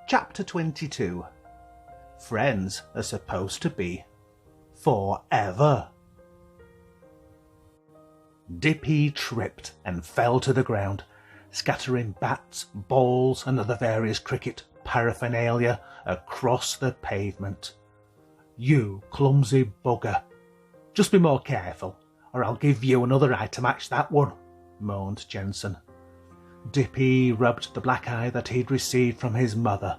Chapter 22. Friends are supposed to be forever. Dippy tripped and fell to the ground, scattering bats, balls and other various cricket paraphernalia across the pavement. "You clumsy bugger. Just be more careful, or I'll give you another eye to match that one," moaned Jensen. Dippy rubbed the black eye that he'd received from his mother.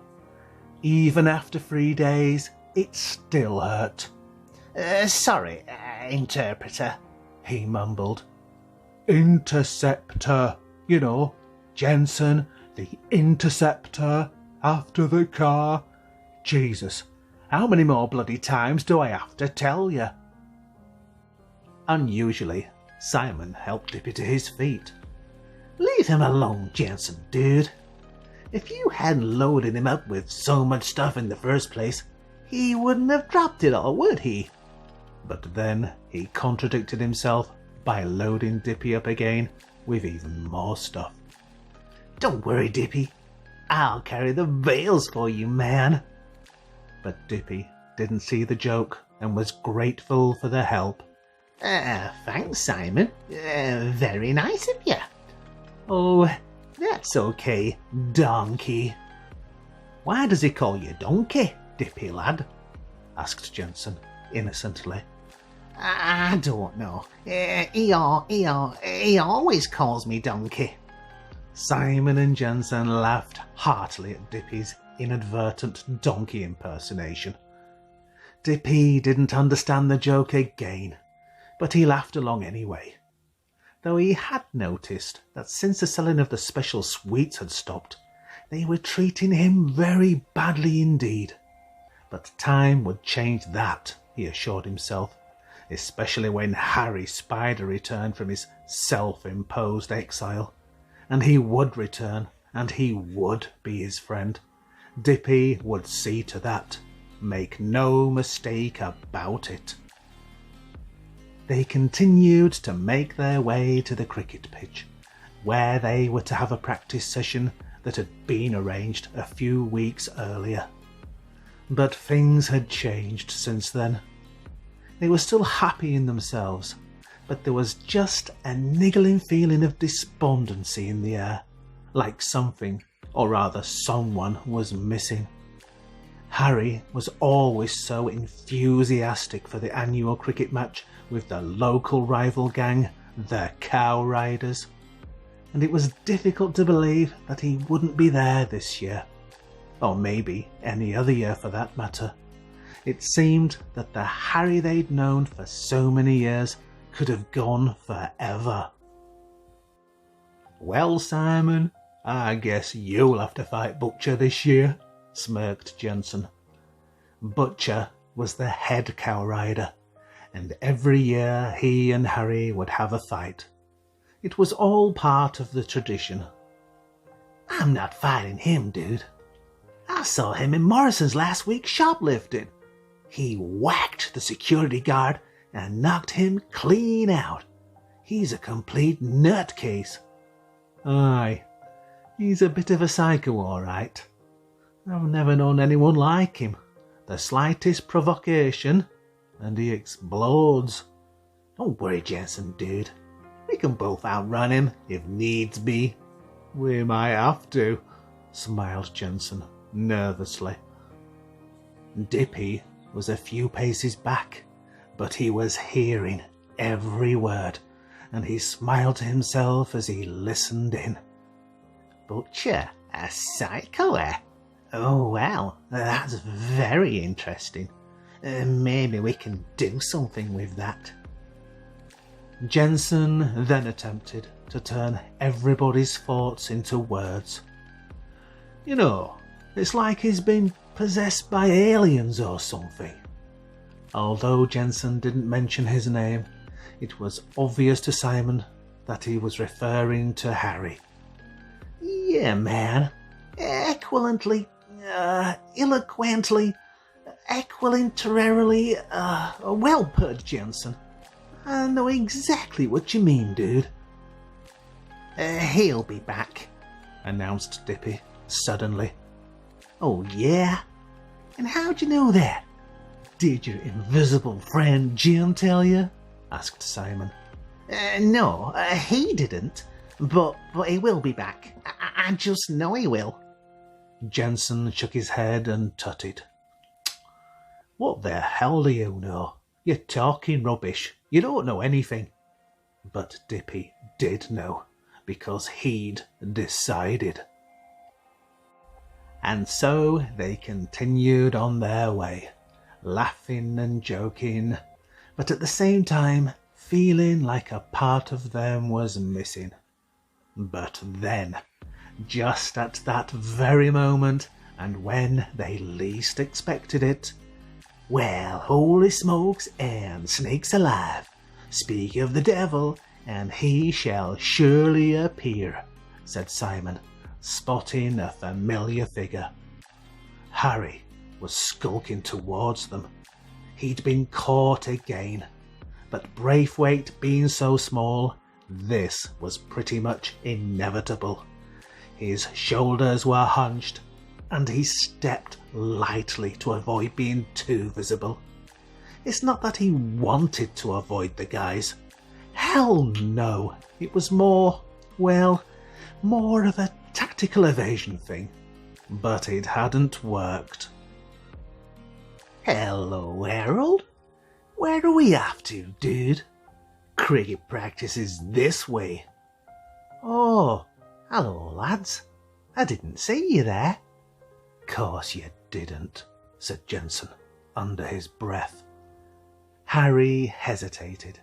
Even after 3 days, it still hurt. Sorry, interpreter," he mumbled. "Interceptor, you know, Jensen, the interceptor, after the car. Jesus, how many more bloody times do I have to tell you?" Unusually, Simon helped Dippy to his feet. "Leave him alone, Jensen, dude. If you hadn't loaded him up with so much stuff in the first place, he wouldn't have dropped it all, would he?" But then he contradicted himself by loading Dippy up again with even more stuff. "Don't worry, Dippy. I'll carry the bales for you, man." But Dippy didn't see the joke and was grateful for the help. Thanks, Simon. Very nice of you." "Oh, that's okay, donkey." "Why does he call you donkey, Dippy lad?" asked Jensen innocently. "I don't know. He always calls me donkey." Simon and Jensen laughed heartily at Dippy's inadvertent donkey impersonation. Dippy didn't understand the joke again, but he laughed along anyway, though he had noticed that since the selling of the special sweets had stopped, they were treating him very badly indeed. But time would change that, he assured himself, especially when Harry Spider returned from his self-imposed exile. And he would return, and he would be his friend. Dippy would see to that. Make no mistake about it. They continued to make their way to the cricket pitch, where they were to have a practice session that had been arranged a few weeks earlier. But things had changed since then. They were still happy in themselves, but there was just a niggling feeling of despondency in the air, like something, or rather someone, was missing. Harry was always so enthusiastic for the annual cricket match with the local rival gang, the Cow Riders, and it was difficult to believe that he wouldn't be there this year, or maybe any other year for that matter. It seemed that the Harry they'd known for so many years could have gone forever. "Well, Simon, I guess you'll have to fight Butcher this year," smirked Jensen. Butcher was the head cow rider, and every year he and Harry would have a fight. It was all part of the tradition. "I'm not fighting him, dude. I saw him in Morrison's last week shoplifting. He whacked the security guard and knocked him clean out. He's a complete nutcase." "Aye, he's a bit of a psycho, all right. I've never known anyone like him. The slightest provocation, and he explodes." "Don't worry, Jensen, dude. We can both outrun him if needs be." "We might have to," smiled Jensen nervously. Dippy was a few paces back, but he was hearing every word, and he smiled to himself as he listened in. "Butcher, a psycho, eh? Oh, well, that's very interesting. Maybe we can do something with that." Jensen then attempted to turn everybody's thoughts into words. "You know, it's like he's been possessed by aliens or something." Although Jensen didn't mention his name, it was obvious to Simon that he was referring to Harry. "Yeah, man. Eloquently, equilaterally, well put, Jensen. I know exactly what you mean, dude." He'll be back," announced Dippy suddenly. Oh yeah? And how'd you know that? Did your invisible friend Jim tell you? Asked Simon. No, he didn't. But he will be back. I just know he will. Jensen shook his head and tutted. What the hell do you know? You're talking rubbish. You don't know anything. But Dippy did know, because he'd decided. And so they continued on their way, laughing and joking, but at the same time feeling like a part of them was missing. But then, just at that very moment, and when they least expected it, well, holy smokes and snakes alive, speak of the devil, and he shall surely appear, said Simon, spotting a familiar figure. Harry was skulking towards them. He'd been caught again, but Braithwaite being so small, this was pretty much inevitable. His shoulders were hunched, and he stepped lightly to avoid being too visible. It's not that he wanted to avoid the guys. Hell no, it was more of a tactical evasion thing. But it hadn't worked. Hello, Harold. Where are we off to, dude? Cricket practice is this way. Oh, hello, lads. I didn't see you there. Course you didn't, said Jensen, under his breath. Harry hesitated.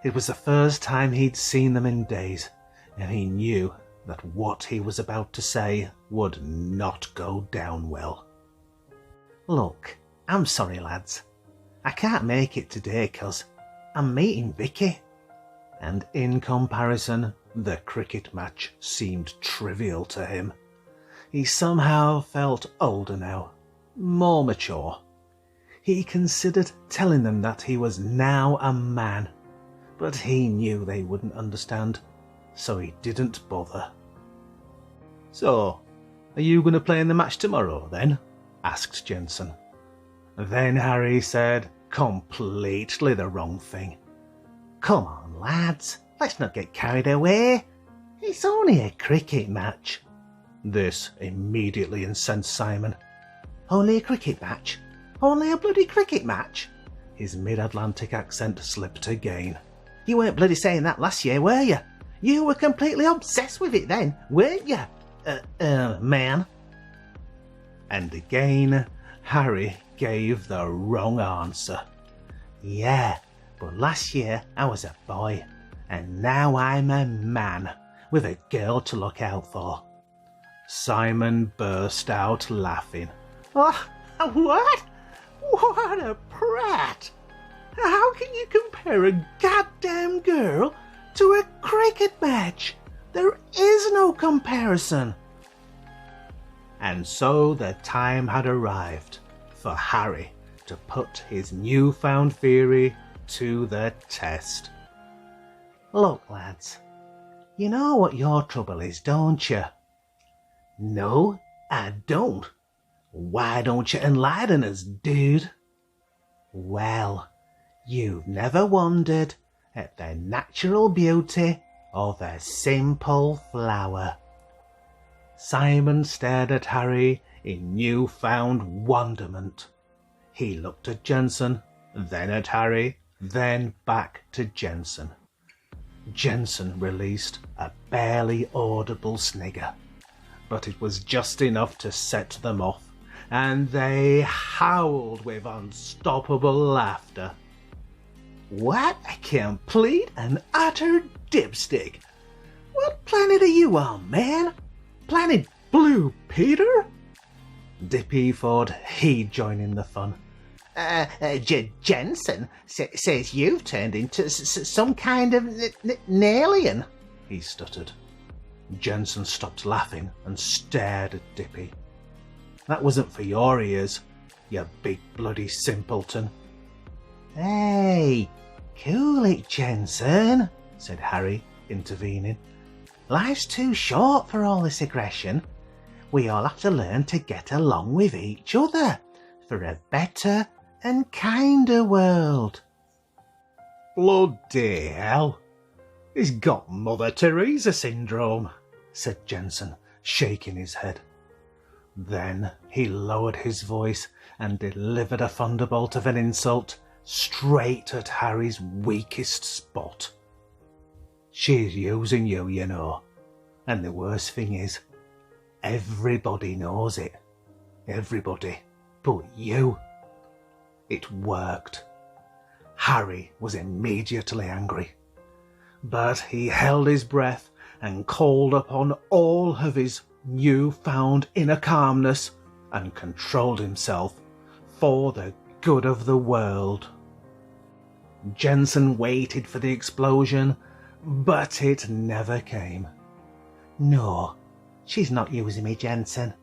It was the first time he'd seen them in days, and he knew that what he was about to say would not go down well. Look, I'm sorry, lads. I can't make it today 'cause I'm meeting Vicky. And in comparison, the cricket match seemed trivial to him. He somehow felt older now, more mature. He considered telling them that he was now a man, but he knew they wouldn't understand, so he didn't bother. So, are you going to play in the match tomorrow, then? Asked Jensen. Then Harry said completely the wrong thing. Come on, lads, let's not get carried away. It's only a cricket match. This immediately incensed Simon. Only a cricket match? Only a bloody cricket match? His mid-Atlantic accent slipped again. You weren't bloody saying that last year, were you? You were completely obsessed with it then, weren't you? Man. And again, Harry gave the wrong answer. Yeah, but last year I was a boy, and now I'm a man, with a girl to look out for. Simon burst out laughing. Oh, what? What a prat! How can you compare a goddamn girl to a cricket match? There is no comparison. And so the time had arrived for Harry to put his newfound theory to the test. Look, lads, you know what your trouble is, don't you? No, I don't. Why don't you enlighten us, dude? Well, you've never wondered at the natural beauty of a simple flower. Simon stared at Harry in newfound wonderment. He looked at Jensen, then at Harry, then back to Jensen. Jensen released a barely audible snigger, but it was just enough to set them off, and they howled with unstoppable laughter. What a complete and utter dipstick! What planet are you on, man? Planet Blue Peter? Dippy thought he'd join in the fun. Jensen says you've turned into some kind of an alien, he stuttered. Jensen stopped laughing and stared at Dippy. That wasn't for your ears, you big bloody simpleton. Hey, cool it, Jensen, said Harry, intervening. Life's too short for all this aggression. We all have to learn to get along with each other for a better and kinder world. Bloody hell. He's got Mother Teresa syndrome, said Jensen, shaking his head. Then he lowered his voice and delivered a thunderbolt of an insult straight at Harry's weakest spot. She's using you, you know. And the worst thing is, everybody knows it. Everybody but you. It worked. Harry was immediately angry, but he held his breath and called upon all of his new-found inner calmness and controlled himself for the good of the world. Jensen waited for the explosion, but it never came. No, she's not using me, Jensen.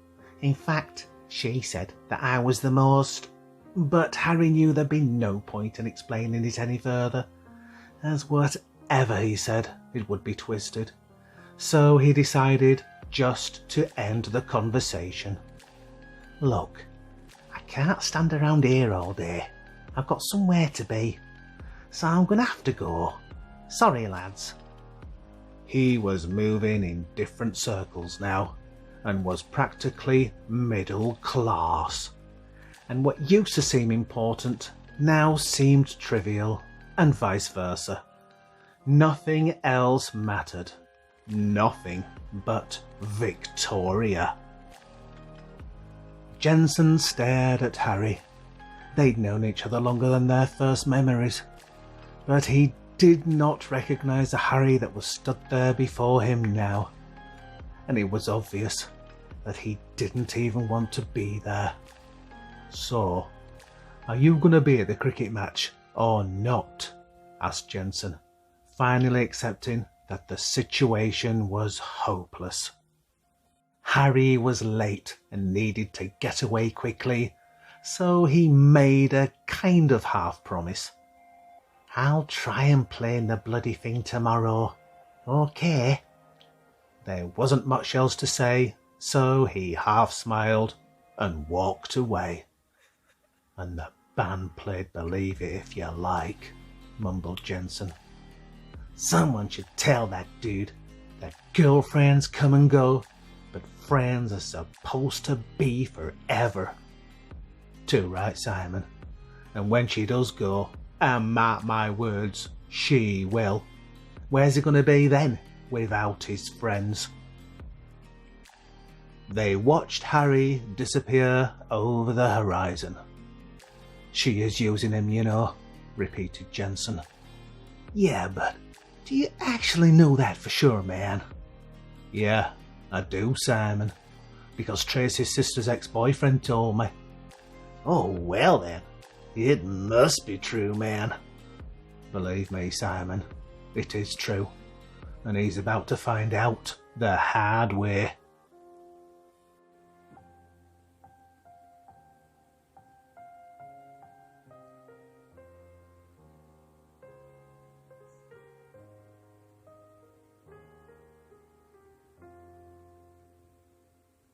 In fact, she said that I was the most. But Harry knew there'd be no point in explaining it any further, as whatever he said, it would be twisted. So he decided just to end the conversation. Look, I can't stand around here all day. I've got somewhere to be, so I'm going to have to go. Sorry, lads. He was moving in different circles now, and was practically middle class. And what used to seem important now seemed trivial, and vice versa. Nothing else mattered. Nothing but Victoria. Jensen stared at Harry. They'd known each other longer than their first memories, but he did not recognise the Harry that was stood there before him now. And it was obvious that he didn't even want to be there. So, are you going to be at the cricket match or not? Asked Jensen, finally accepting that the situation was hopeless. Harry was late and needed to get away quickly, so he made a kind of half-promise. I'll try and play in the bloody thing tomorrow. Okay? There wasn't much else to say, so he half-smiled and walked away. And the band played Believe It If You Like, mumbled Jensen. Someone should tell that dude that girlfriends come and go, but friends are supposed to be forever. Too right, Simon. And when she does go, and mark my words, she will, where's he going to be then, without his friends? They watched Harry disappear over the horizon. She is using him, you know, repeated Jensen. Yeah, but do you actually know that for sure, man? Yeah, I do, Simon, because Tracy's sister's ex-boyfriend told me. Oh, well then, it must be true, man. Believe me, Simon, it is true, and he's about to find out the hard way.